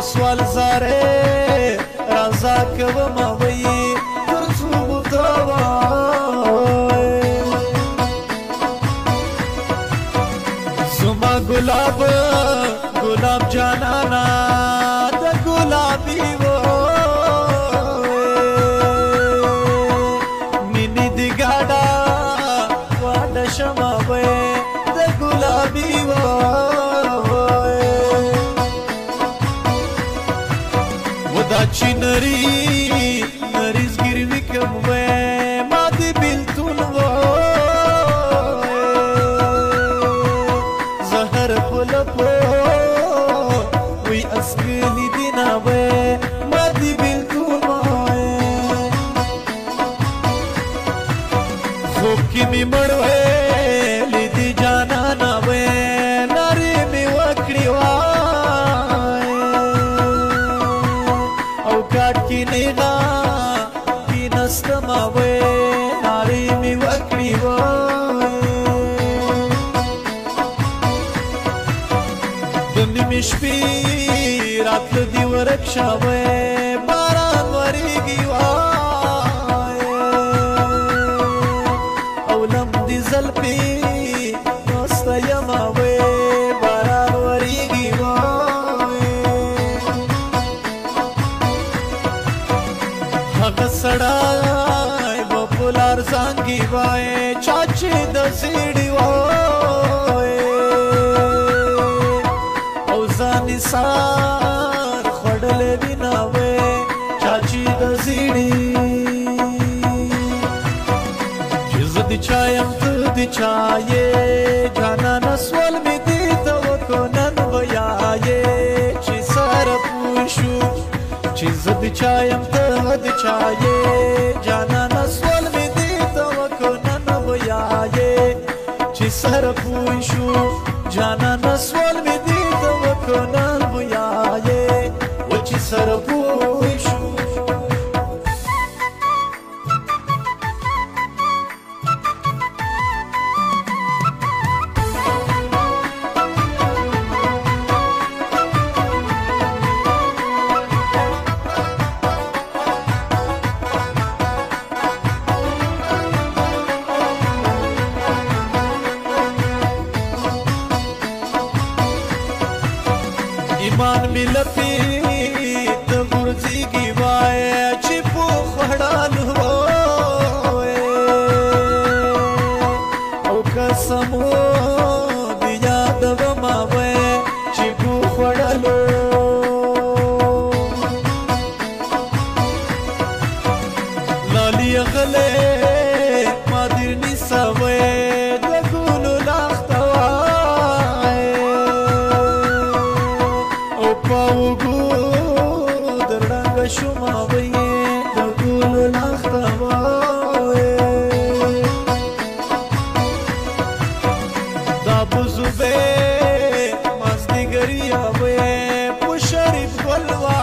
سوال زاره رازا کوم وی تر څو متوای زما ګلاب ګلاب جانانا د ګلابي و مینې دی ګاډا واډه شمه وې د ګلابي و ودا چې نری نریز ګیروي کوم وې ما دې بیلتون و زهر پلپو وی اسکلی دینا وې ما دې بیلتون و خوب کې می مړ وې لیدې جانانا وې نارې مې وکړې او کاټ کې نیغا کې نستما وې نارې مې وکړې د نیمې شپې راتله دې ورک شه وې باران ورېږي او لمدې زلفې ناسته یمه وې باران ورېږي هغه سړی به په لار زانګي وای چا چې د زیړي وای او ځان سار خوړلې وینا وای چا چې د زیړي چې زه د چایم ته د چایې جانانه سوال مې دې ته وکړو نن ویایې چې سره پوه شو چې زه د چایم ته د چایې جانانه سوال مې دې ته وکړو نن ویایې چې سره پوه شو جانانه سوال مې دې ته وکړو نن ویایې و چې سره پوه شو ایمان ملپی د غورځېږي وای چې پوخ وړانو او قسمو د یادومه وای چې پوخ وړلو لالي غلې ما دیر نیسه وای د ګلو لاخته پاوګو درنګ شوما وې د ګل لاخته وې دا بوزبه مازدیګریا وې په شریف ولوا